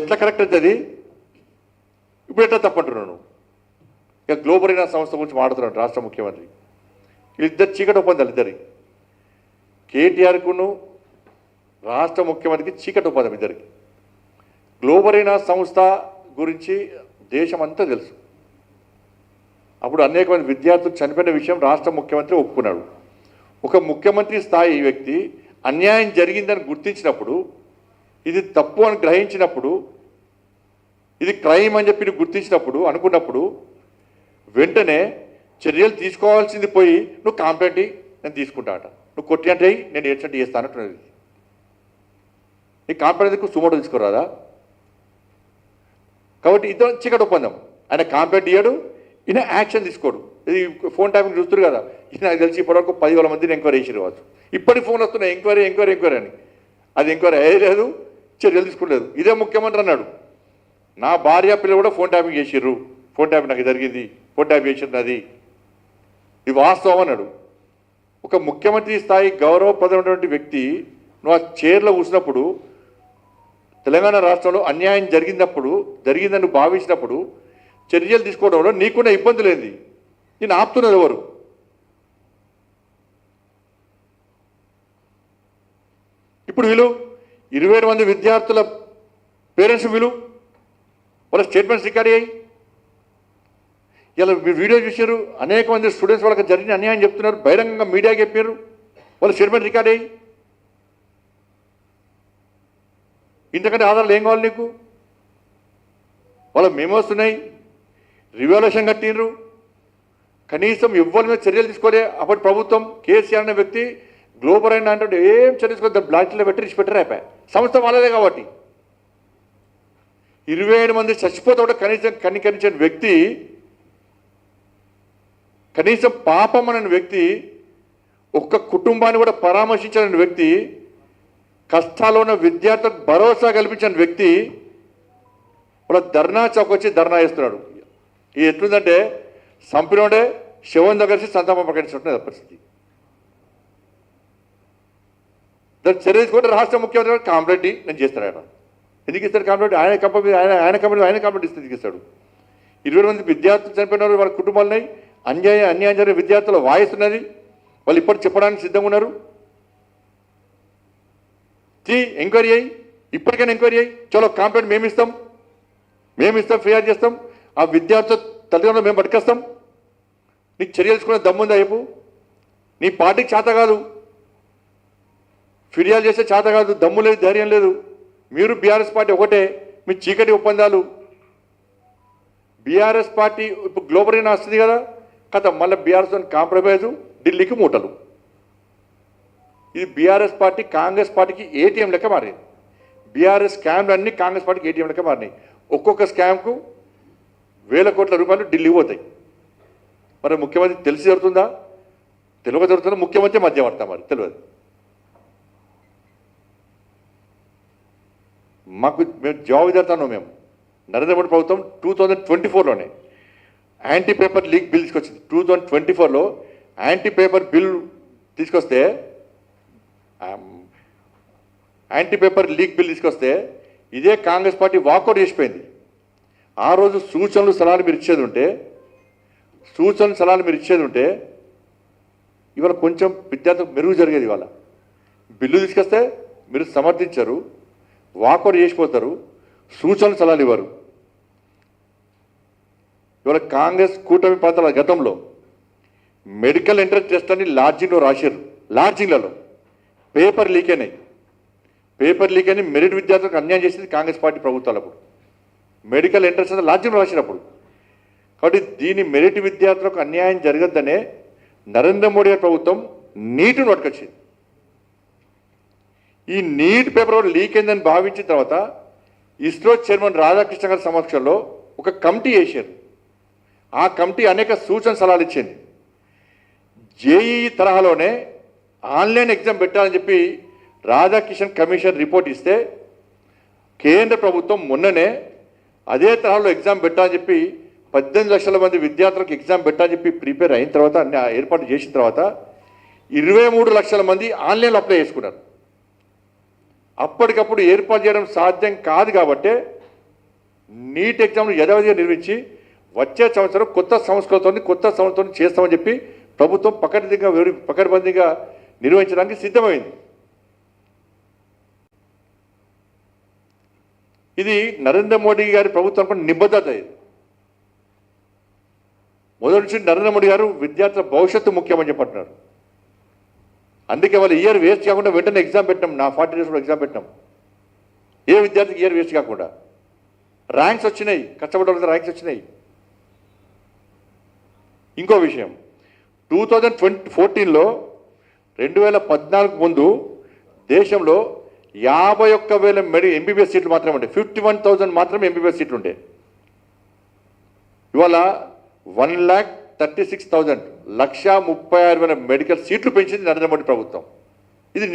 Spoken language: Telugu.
ఎట్లా కరెక్ట్ అవుతుంది? ఇప్పుడు ఎట్లా తప్పంటున్నాను? ఇక గ్లోబల్ అయిన సంస్థ గురించి మాట్లాడుతున్నాడు రాష్ట్ర ముఖ్యమంత్రి. వీళ్ళిద్దరు చీకటి ఒప్పందాలు ఇద్దరి, కేటీఆర్కును రాష్ట్ర ముఖ్యమంత్రికి చీకటి ఒప్పందం ఇద్దరికి. గ్లోబల్ అయిన సంస్థ గురించి దేశం అంతా తెలుసు. అప్పుడు అనేక మంది విద్యార్థులు చనిపోయిన విషయం రాష్ట్ర ముఖ్యమంత్రి ఒప్పుకున్నాడు. ఒక ముఖ్యమంత్రి స్థాయి వ్యక్తి అన్యాయం జరిగిందని గుర్తించినప్పుడు, ఇది తప్పు అని గ్రహించినప్పుడు, ఇది క్రైమ్ అని చెప్పి గుర్తించినప్పుడు అనుకున్నప్పుడు వెంటనే చర్యలు తీసుకోవాల్సింది పోయి నువ్వు కాంప్లైంట్ నేను తీసుకుంటా అంట, నువ్వు కొట్టి అంటే నేను ఏడ్చంటే చేస్తానంటున్నది. నీ కాంప్లైంట్కు సుమోటో తీసుకోరాదా? కాబట్టి ఇద్దరు చీకటి ఒప్పందం. ఆయన కాంప్లైంట్ ఇయ్యాడు, ఈయన యాక్షన్ తీసుకోడు. ఇది ఫోన్ ట్యాపింగ్ చూస్తారు కదా, ఇది నాకు తెలిసి ఇప్పటివరకు 10,000 మందిని ఎంక్వైరీ చేసి రావచ్చు. ఇప్పటికి ఫోన్ వస్తున్నాయి ఎంక్వైరీ ఎంక్వైరీ ఎంక్వైరీ అని. అది ఎంక్వైరీ అయ్యలేదు, చర్యలు తీసుకోలేదు. ఇదే ముఖ్యమంత్రి అన్నాడు, నా భార్య పిల్లలు కూడా ఫోన్ ట్యాపింగ్ చేసిర్రు, ఫోన్ ట్యాపింగ్ నాకు జరిగింది, ఫోన్ ట్యాపింగ్ చేసింది, అది ఇది వాస్తవం అన్నాడు. ఒక ముఖ్యమంత్రి స్థాయి గౌరవప్రదమైనటువంటి వ్యక్తి నువ్వు ఆ చైర్లో కూర్చున్నప్పుడు, తెలంగాణ రాష్ట్రంలో అన్యాయం జరిగిందని నువ్వు భావించినప్పుడు చర్యలు తీసుకోవడంలో నీకున్న ఇబ్బందులు ఏంది? నేను ఆపుతున్నది ఎవరు? ఇప్పుడు వీళ్ళు 27 మంది విద్యార్థుల పేరెంట్స్ వీళ్ళు వాళ్ళ స్టేట్మెంట్స్ రికార్డ్ అయ్యాయి. ఇలా వీడియో చూశారు, అనేక మంది స్టూడెంట్స్ వాళ్ళకి జరిగిన అన్యాయం చెప్తున్నారు, బహిరంగంగా మీడియాకి చెప్పారు, వాళ్ళ స్టేట్మెంట్ రికార్డ్ అయ్యి. ఇంతకంటే ఆధారాలు ఏం కావాలి నీకు? వాళ్ళ మెమోస్ ఉన్నాయి, రివాల్యూషన్ కట్టినరు, కనీసం ఎవ్వరి మీద చర్యలు తీసుకోలే. అప్పటి ప్రభుత్వం కేసీఆర్ అనే వ్యక్తి గ్లోబల్ అయినా అంటే ఏం చర్య తీసుకోవద్దు, బ్లాక్లో పెట్టి రిచి పెట్టారు. అయిపోయి సంస్థ వాళ్ళదే కాబట్టి 27 మంది చచ్చిపోతే కూడా కనీసం కనికరించిన వ్యక్తి, కనీసం పాపం అనే వ్యక్తి, ఒక్క కుటుంబాన్ని కూడా పరామర్శించిన వ్యక్తి, కష్టాల్లో ఉన్న విద్యార్థులకు భరోసా కల్పించిన వ్యక్తి వాళ్ళ ధర్నా చౌక్ వచ్చి ధర్నా చేస్తున్నాడు. ఇది ఎట్లుందంటే సంపినోడే శవం దగ్గర సంతాపం ప్రకటించుకుంటున్నది పరిస్థితి. దాన్ని చర్య తీసుకుంటే రాష్ట్ర ముఖ్యమంత్రి కాంప్లైంట్ నేను చేస్తాను. ఆయన ఎందుకు ఇస్తాడు కాంప్లైంట్? ఆయన కంపెనీ ఆయన కాంప్లైంట్ ఇస్తే ఎందుకు ఇస్తాడు? 20 మంది విద్యార్థులు చనిపోయినారు, వాళ్ళ కుటుంబాలున్నాయి, అన్యాయం జరిగిన విద్యార్థుల వాయిస్ ఉన్నది, వాళ్ళు ఇప్పటికి చెప్పడానికి సిద్ధంగా ఉన్నారు. ఎంక్వైరీ అయ్యి, ఇప్పటికైనా ఎంక్వైరీ అయ్యి, చలో కాంప్లైంట్ మేము ఇస్తాం, ఫిర్యాదు చేస్తాం, ఆ విద్యార్థుల తల్లిదండ్రులు మేము పట్టుకొస్తాం. నీకు చర్య తీసుకునే దమ్ముందా? వైపు నీ పార్టీకి చేత కాదు, ఫిర్యాదు చేసే చేత కాదు, దమ్ము లేదు, ధైర్యం లేదు. మీరు బీఆర్ఎస్ పార్టీ ఒకటే, మీ చీకటి ఒప్పందాలు. బీఆర్ఎస్ పార్టీ ఇప్పుడు గ్లోబల్ అయినా వస్తుంది కదా, కథ మళ్ళీ బీఆర్ఎస్ కాంప్రమైజు, ఢిల్లీకి మూటలు. ఇది బీఆర్ఎస్ పార్టీ కాంగ్రెస్ పార్టీకి ఏటీఎం లెక్క మారింది. బీఆర్ఎస్ స్కామ్లు అన్నీ కాంగ్రెస్ పార్టీకి ఏటీఎం లెక్క మారినాయి. ఒక్కొక్క స్కామ్కు వేల కోట్ల రూపాయలు ఢిల్లీ పోతాయి. మరి ముఖ్యమంత్రి తెలిసి జరుగుతుందా, తెలియక జరుగుతుందా? ముఖ్యమంత్రి మధ్యవర్తా మరి తెలియదు. మేము జవాబుదారుతాను. మేము నరేంద్ర మోడీ ప్రభుత్వం 2024లోనే యాంటీ పేపర్ లీక్ బిల్ తీసుకొచ్చింది. 2024లో యాంటీ పేపర్ బిల్ తీసుకొస్తే, యాంటీ పేపర్ లీక్ బిల్ తీసుకొస్తే ఇదే కాంగ్రెస్ పార్టీ వాకౌట్ చేసిపోయింది. ఆ రోజు సూచనలు సలహాలు మీరు ఇచ్చేది ఉంటే ఇవాళ కొంచెం విద్యార్థులకు మెరుగు జరిగేది. ఇవాళ బిల్లు తీసుకొస్తే మీరు సమర్థించరు, వాకౌట్ చేసిపోతారు, సూచనలు సలహాలు ఇవ్వరు. ఇవాళ కాంగ్రెస్ కూటమి ప్రాంతాల గతంలో మెడికల్ ఎంట్రన్స్ టెస్ట్ అని లాడ్జింగ్లో రాశారు. లాడ్జింగ్లలో పేపర్ లీక్ అని మెరిట్ విద్యార్థులకు అన్యాయం చేసింది కాంగ్రెస్ పార్టీ ప్రభుత్వాలప్పుడు. మెడికల్ ఎంట్రన్స్ అంటే లాడ్జింగ్లో రాసినప్పుడు. కాబట్టి దీని మెరిట్ విద్యార్థులకు అన్యాయం జరగద్దనే నరేంద్ర మోడీ ప్రభుత్వం నీట్ను పట్టుకొచ్చింది. ఈ నీట్ పేపర్ లీక్ అయిందని భావించిన తర్వాత ఇస్రో చైర్మన్ రాధాకృష్ణ గారి సమక్షంలో ఒక కమిటీ వేశారు. ఆ కమిటీ అనేక సూచన సలహాలు ఇచ్చింది. జేఈఈ తరహాలోనే ఆన్లైన్ ఎగ్జామ్ పెట్టాలని చెప్పి రాధాకృష్ణ కమిషన్ రిపోర్ట్ ఇస్తే కేంద్ర ప్రభుత్వం మొన్ననే అదే తరహాలో ఎగ్జామ్ పెట్టాలని చెప్పి 18 లక్షల మంది విద్యార్థులకు ఎగ్జామ్ పెట్టాలని చెప్పి ప్రిపేర్ అయిన తర్వాత అన్ని ఏర్పాటు చేసిన తర్వాత 23 లక్షల మంది ఆన్లైన్లో అప్లై చేసుకున్నారు. అప్పటికప్పుడు ఏర్పాటు చేయడం సాధ్యం కాదు కాబట్టి నీట్ ఎగ్జామ్ను యథావిధిగా నిర్వహించి వచ్చే సంవత్సరం కొత్త సంస్థలతో చేస్తామని చెప్పి ప్రభుత్వం పకడ్బందీగా నిర్వహించడానికి సిద్ధమైంది. ఇది నరేంద్ర మోడీ గారి ప్రభుత్వం నిబద్ధత. ఇది మొదటి నుంచి నరేంద్ర మోడీ గారు విద్యార్థుల భవిష్యత్తు ముఖ్యమని చెప్పంటున్నారు. అందుకే వాళ్ళు ఇయర్ వేస్ట్ కాకుండా వెంటనే ఎగ్జామ్ పెట్టినాం. నా 40 డేస్లో ఎగ్జామ్ పెట్టినాం. ఏ విద్యార్థికి ఇయర్ వేస్ట్ కాకుండా ర్యాంక్స్ వచ్చినాయి, కష్టపడ్డ ర్యాంక్స్ వచ్చినాయి. ఇంకో విషయం, 2014లో 2014 ముందు దేశంలో 51,000 ఎంబీబీఎస్ సీట్లు మాత్రమే ఉంటాయి. 51,000 మాత్రమే ఎంబీబీఎస్ సీట్లు ఉంటాయి. ఇవాళ 1,36,000 1,36,000 మెడికల్ సీట్లు పెంచింది నరేంద్ర మోడీ ప్రభుత్వం.